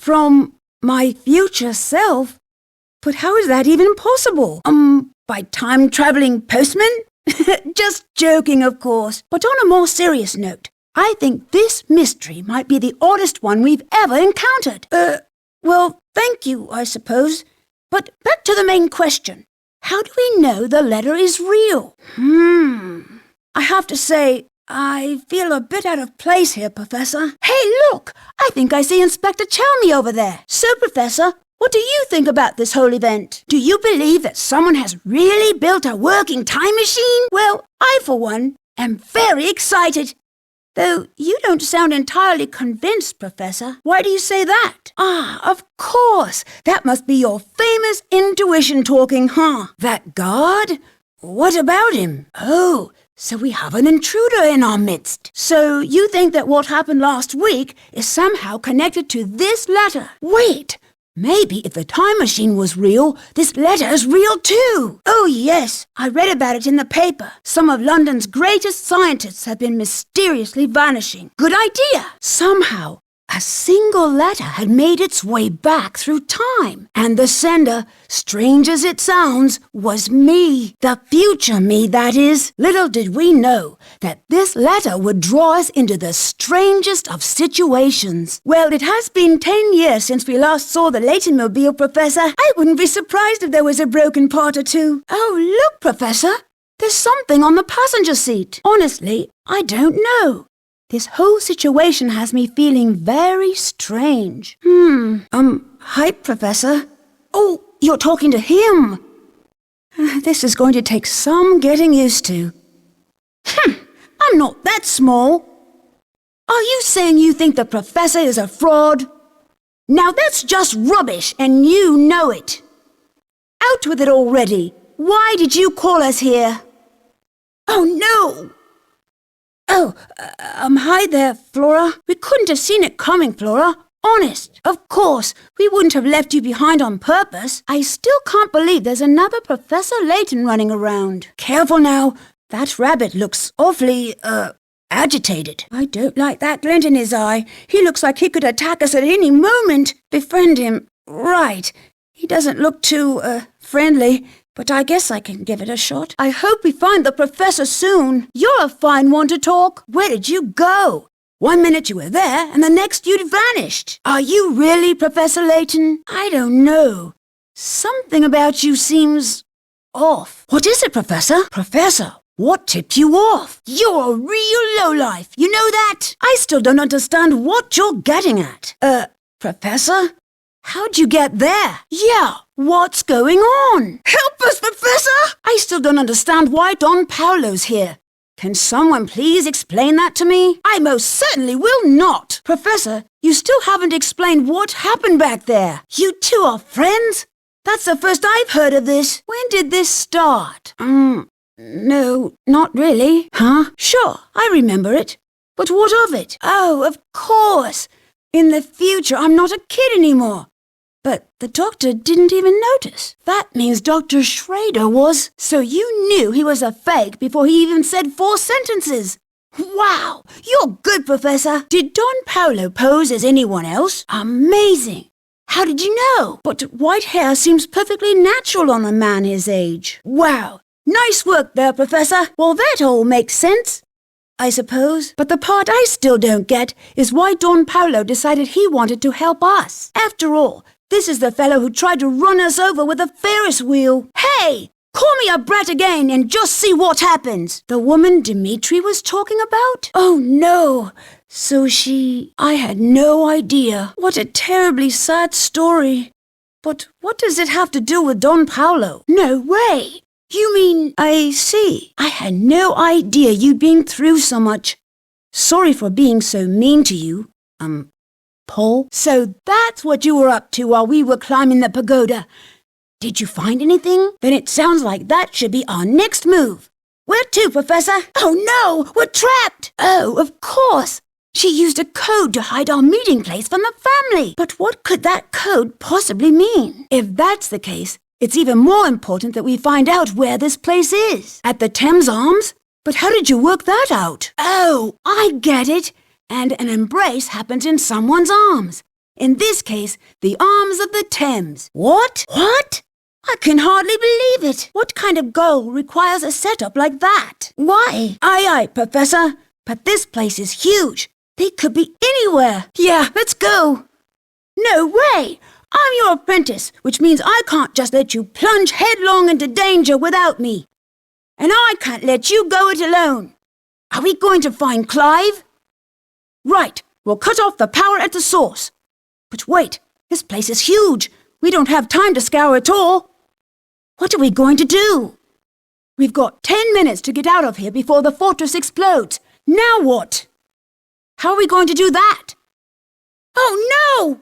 From my future self? But how is that even possible? By time-traveling postman? Just joking, of course. But on a more serious note, I think this mystery might be the oddest one we've ever encountered. Well, thank you, I suppose. But back to the main question. How do we know the letter is real? I have to say, I feel a bit out of place here, Professor. Hey, look! I think I see Inspector Chelmy over there. So, Professor, what do you think about this whole event? Do you believe that someone has really built a working time machine? Well, I, for one, am very excited. Though you don't sound entirely convinced, Professor. Why do you say that? Of course. That must be your famous intuition talking, huh? That guard? What about him? Oh, so we have an intruder in our midst. So you think that what happened last week is somehow connected to this letter? Wait! Maybe if the time machine was real, this letter is real too. Oh yes, I read about it in the paper. Some of London's greatest scientists have been mysteriously vanishing. Good idea. Somehow, a single letter had made its way back through time. And the sender, strange as it sounds, was me. The future me, that is. Little did we know that this letter would draw us into the strangest of situations. Well, it has been 10 years since we last saw the Layton mobile, Professor. I wouldn't be surprised if there was a broken part or two. Oh, look, Professor. There's something on the passenger seat. Honestly, I don't know. This whole situation has me feeling very strange. Hi, Professor. Oh, you're talking to him. This is going to take some getting used to. I'm not that small. Are you saying you think the Professor is a fraud? Now that's just rubbish, and you know it. Out with it already. Why did you call us here? Oh, no! Hi there, Flora. We couldn't have seen it coming, Flora. Honest. Of course, we wouldn't have left you behind on purpose. I still can't believe there's another Professor Layton running around. Careful now. That rabbit looks awfully, agitated. I don't like that glint in his eye. He looks like he could attack us at any moment. Befriend him. Right. He doesn't look too, friendly. But I guess I can give it a shot. I hope we find the Professor soon. You're a fine one to talk. Where did you go? 1 minute you were there, and the next you'd vanished. Are you really Professor Layton? I don't know. Something about you seems off. What is it, Professor? Professor, what tipped you off? You're a real lowlife. You know that? I still don't understand what you're getting at. Professor? How'd you get there? Yeah, what's going on? Help us, Professor! I still don't understand why Don Paolo's here. Can someone please explain that to me? I most certainly will not. Professor, you still haven't explained what happened back there. You two are friends? That's the first I've heard of this. When did this start? No, not really. Huh? Sure, I remember it. But what of it? Oh, of course. In the future, I'm not a kid anymore. But the doctor didn't even notice. That means Dr. Schrader was... So you knew he was a fake before he even said 4 sentences. Wow, you're good, Professor. Did Don Paolo pose as anyone else? Amazing. How did you know? But white hair seems perfectly natural on a man his age. Wow, nice work there, Professor. Well, that all makes sense, I suppose. But the part I still don't get is why Don Paolo decided he wanted to help us. After all, this is the fellow who tried to run us over with a Ferris wheel. Hey! Call me a brat again and just see what happens. The woman Dimitri was talking about? Oh, no. So I had no idea. What a terribly sad story. But what does it have to do with Don Paolo? No way. You mean... I see. I had no idea you'd been through so much. Sorry for being so mean to you. Paul? So that's what you were up to while we were climbing the pagoda. Did you find anything? Then it sounds like that should be our next move. Where to, Professor? Oh no, we're trapped! Oh, of course. She used a code to hide our meeting place from the family. But what could that code possibly mean? If that's the case, it's even more important that we find out where this place is. At the Thames Arms? But how did you work that out? Oh, I get it. And an embrace happens in someone's arms. In this case, the arms of the Thames. What? What? I can hardly believe it. What kind of goal requires a setup like that? Why? Aye, Professor. But this place is huge. They could be anywhere. Yeah, let's go. No way! I'm your apprentice, which means I can't just let you plunge headlong into danger without me. And I can't let you go it alone. Are we going to find Clive? Right, we'll cut off the power at the source. But wait, this place is huge. We don't have time to scour it all. What are we going to do? We've got 10 minutes to get out of here before the fortress explodes. Now what? How are we going to do that? Oh, no!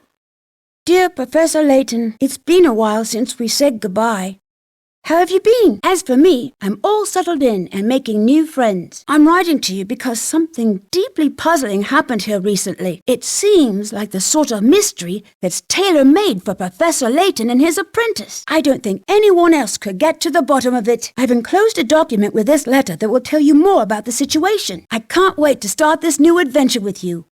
Dear Professor Layton, it's been a while since we said goodbye. How have you been? As for me, I'm all settled in and making new friends. I'm writing to you because something deeply puzzling happened here recently. It seems like the sort of mystery that's tailor-made for Professor Layton and his apprentice. I don't think anyone else could get to the bottom of it. I've enclosed a document with this letter that will tell you more about the situation. I can't wait to start this new adventure with you.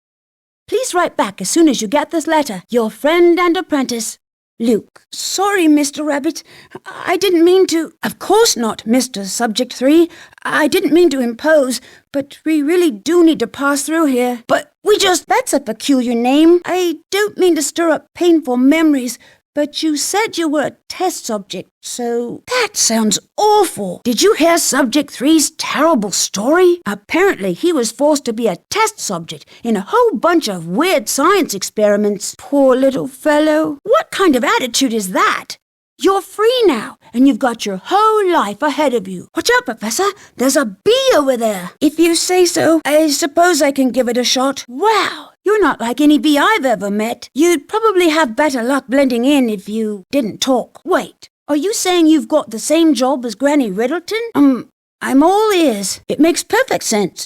Please write back as soon as you get this letter. Your friend and apprentice, Luke. Sorry, Mr. Rabbit. I didn't mean to... Of course not, Mr. Subject 3. I didn't mean to impose, but we really do need to pass through here. But we just... That's a peculiar name. I don't mean to stir up painful memories, but you said you were a test subject, so... That sounds awful. Did you hear Subject 3's terrible story? Apparently, he was forced to be a test subject in a whole bunch of weird science experiments. Poor little fellow. What kind of attitude is that? You're free now, and you've got your whole life ahead of you. Watch out, Professor. There's a bee over there. If you say so, I suppose I can give it a shot. Wow. You're not like any bee I've ever met. You'd probably have better luck blending in if you didn't talk. Wait, are you saying you've got the same job as Granny Riddleton? I'm all ears. It makes perfect sense.